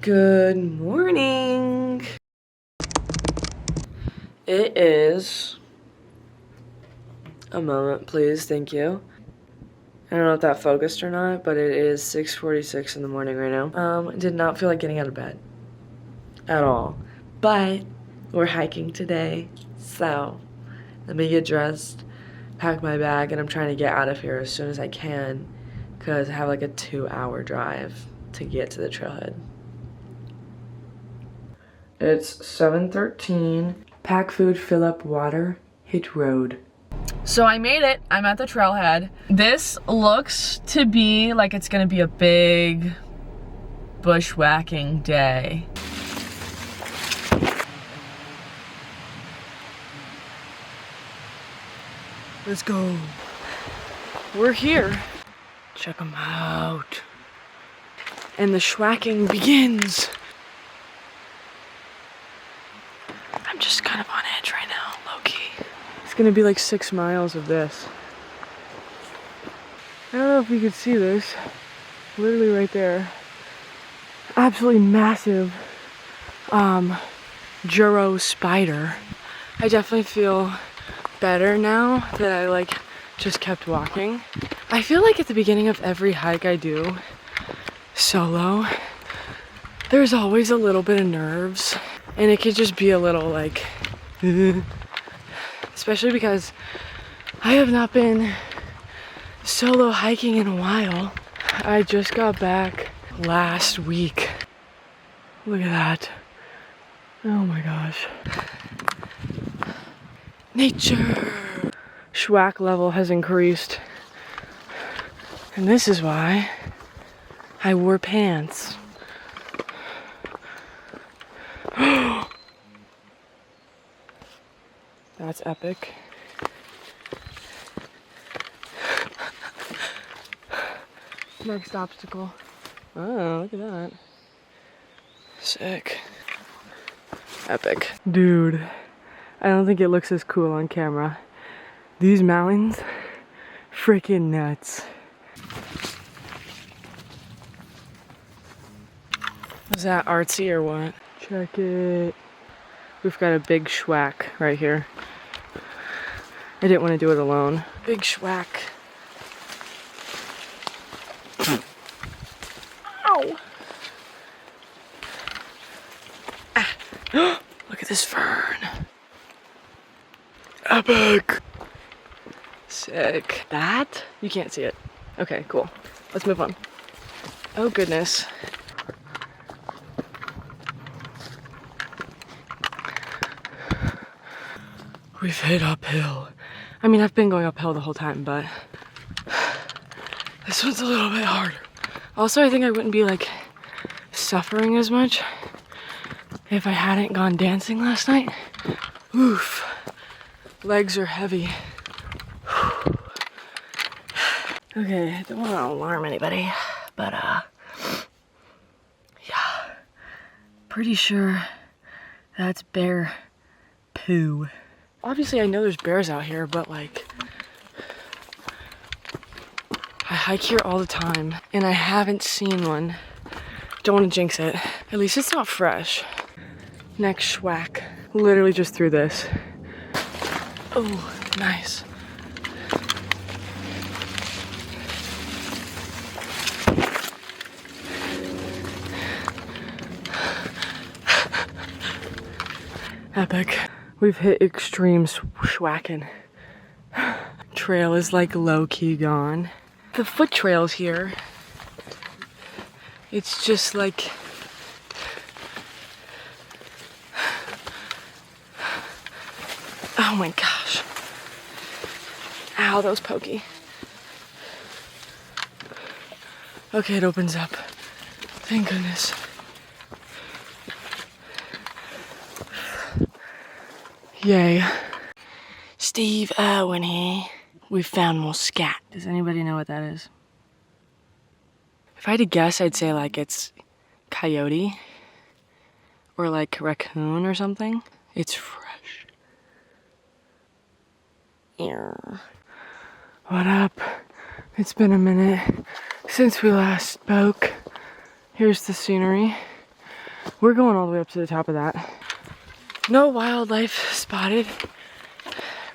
Good morning. It is, a moment please, thank you. I don't know if that focused or not, but it is 6:46 in the morning right now. Did not feel like getting out of bed at all, but we're hiking today, so let me get dressed, pack my bag, and I'm trying to get out of here as soon as I can because I have like a 2-hour drive to get to the trailhead. It's 7:13. Pack food, fill up water, hit road. So I made it. I'm at the trailhead. This looks to be like it's gonna be a big bushwhacking day. Let's go. We're here. Check them out. And the schwacking begins. I'm just kind of on edge right now, low-key. It's gonna be like 6 miles of this. I don't know if you can see this. Literally right there. Absolutely massive Juro spider. I definitely feel better now that I like just kept walking. I feel like at the beginning of every hike I do solo, there's always a little bit of nerves, and it could just be a little like especially because I have not been solo hiking in a while. I just got back last week. Look at that. Oh my gosh. Nature. Schwack level has increased. And this is why I wore pants. That's epic. Next obstacle. Oh, look at that. Sick. Epic. Dude, I don't think it looks as cool on camera. These mountains, freaking nuts. Is that artsy or what? Check it. We've got a big schwack right here. I didn't want to do it alone. Big schwack. Ow! Ah. Look at this fern. Epic. Sick. That? You can't see it. Okay, cool. Let's move on. Oh goodness. We've hit uphill. I mean, I've been going uphill the whole time, but this one's a little bit harder. Also, I think I wouldn't be like suffering as much if I hadn't gone dancing last night. Oof. Legs are heavy. Okay, I don't want to alarm anybody, but yeah. Pretty sure that's bear poo. Obviously, I know there's bears out here, but like, I hike here all the time, and I haven't seen one. Don't want to jinx it. At least it's not fresh. Next schwack. Literally just threw this. Oh, nice. Epic. We've hit extreme schwacking. Trail is like low-key gone. The foot trails here, it's just like oh my gosh. Ow, that was pokey. Okay, it opens up. Thank goodness. Yay. Steve Irwin here. We found more scat. Does anybody know what that is? If I had to guess, I'd say like it's coyote or like raccoon or something. It's fresh. Yeah. What up? It's been a minute since we last spoke. Here's the scenery. We're going all the way up to the top of that. No wildlife spotted.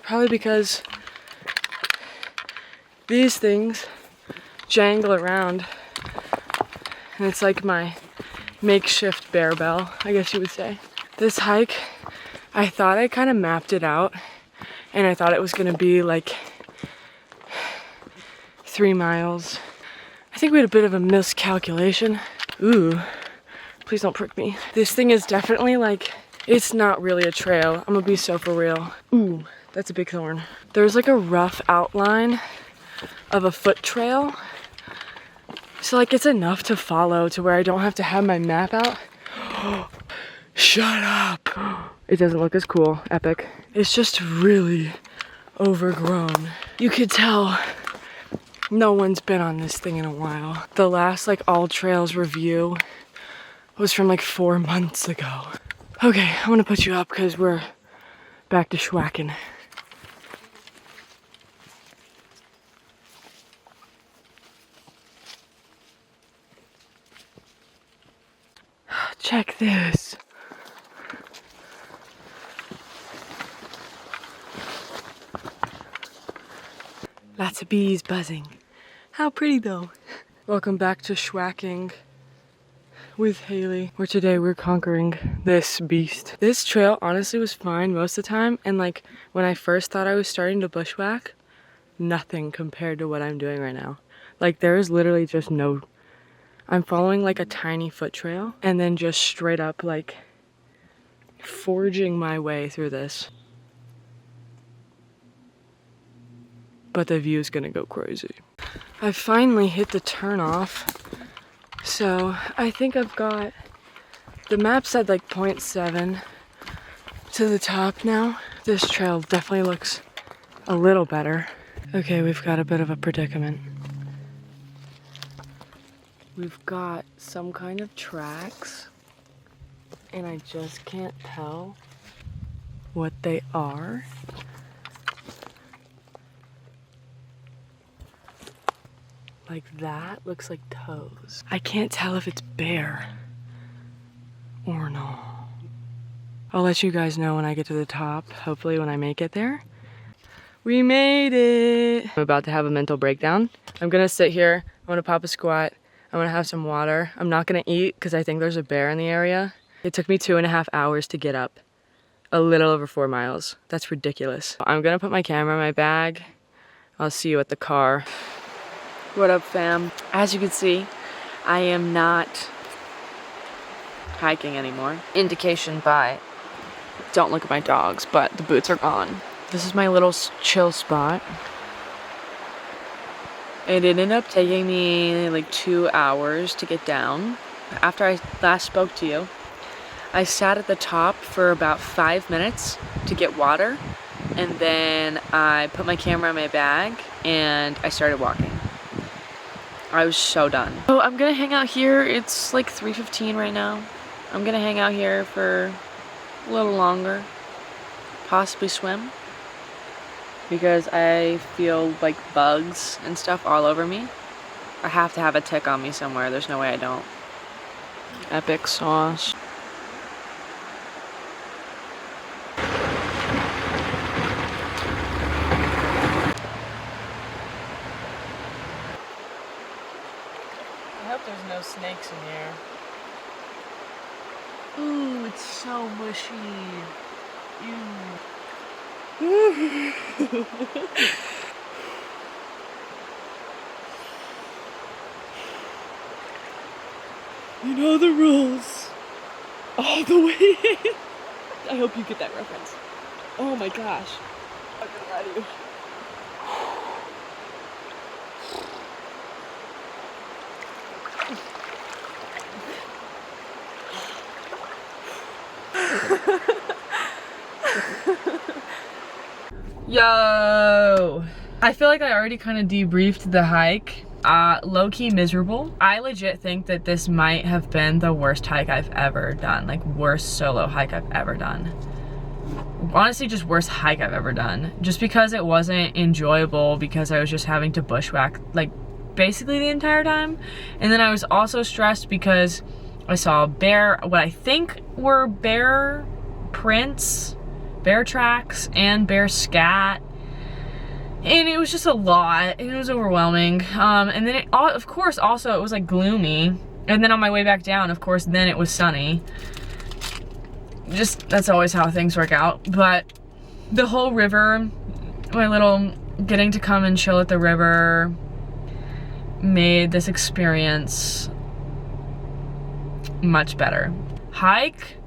Probably because these things jangle around. And it's like my makeshift bear bell, I guess you would say. This hike, I thought I kind of mapped it out. And I thought it was gonna be like 3 miles. I think we had a bit of a miscalculation. Ooh, please don't prick me. This thing is definitely like, it's not really a trail. I'm gonna be so for real. Ooh, that's a big thorn. There's like a rough outline of a foot trail. So like it's enough to follow to where I don't have to have my map out. Shut up. It doesn't look as cool, epic. It's just really overgrown. You could tell no one's been on this thing in a while. The last like all trails review was from like 4 months ago. Okay, I'm gonna put you up because we're back to schwacking. Check this. Lots of bees buzzing. How pretty though. Welcome back to schwacking with Haley, where today we're conquering this beast. This trail honestly was fine most of the time, and like when I first thought I was starting to bushwhack, nothing compared to what I'm doing right now. Like there is literally just no, I'm following like a tiny foot trail and then just straight up like forging my way through this. But the view is gonna go crazy. I finally hit the turn off. So I think I've got, the map said like 0.7 to the top now. This trail definitely looks a little better. Okay, we've got a bit of a predicament. We've got some kind of tracks and I just can't tell what they are. Like that looks like toes. I can't tell if it's bear or no. I'll let you guys know when I get to the top, hopefully when I make it there. We made it! I'm about to have a mental breakdown. I'm gonna sit here, I'm gonna pop a squat, I'm gonna have some water. I'm not gonna eat because I think there's a bear in the area. It took me 2.5 hours to get up. A little over 4 miles. That's ridiculous. I'm gonna put my camera in my bag. I'll see you at the car. What up, fam? As you can see, I am not hiking anymore. Indication by, don't look at my dogs, but the boots are gone. This is my little chill spot. It ended up taking me like 2 hours to get down. After I last spoke to you, I sat at the top for about 5 minutes to get water, and then I put my camera in my bag and I started walking. I was so done. So I'm gonna hang out here. It's like 3:15 right now. I'm gonna hang out here for a little longer. Possibly swim. Because I feel like bugs and stuff all over me. I have to have a tick on me somewhere. There's no way I don't. Epic sauce. I hope there's no snakes in here. Ooh, it's so mushy. Ew. You know the rules. All the way in. I hope you get that reference. Oh my gosh. I'm gonna lie to you. Yo! I feel like I already kind of debriefed the hike. Low-key miserable. I legit think that this might have been the worst hike I've ever done. Like, worst solo hike I've ever done. Honestly, just worst hike I've ever done. Just because it wasn't enjoyable, because I was just having to bushwhack, like, basically the entire time. And then I was also stressed because I saw what I think were bear prints, bear tracks, and bear scat. And it was just a lot, and it was overwhelming. And then of course, also it was like gloomy. And then on my way back down, of course, then it was sunny. Just, that's always how things work out. But the whole river, my little getting to come and chill at the river made this experience much better. Hike,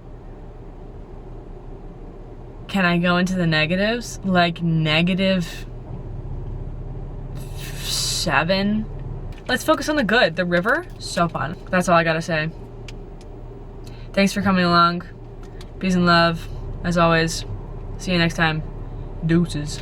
can I go into the negatives? Like -7. Let's focus on the good. The river, so fun. That's all I gotta say. Thanks for coming along. Peace and love, as always. See you next time. Deuces.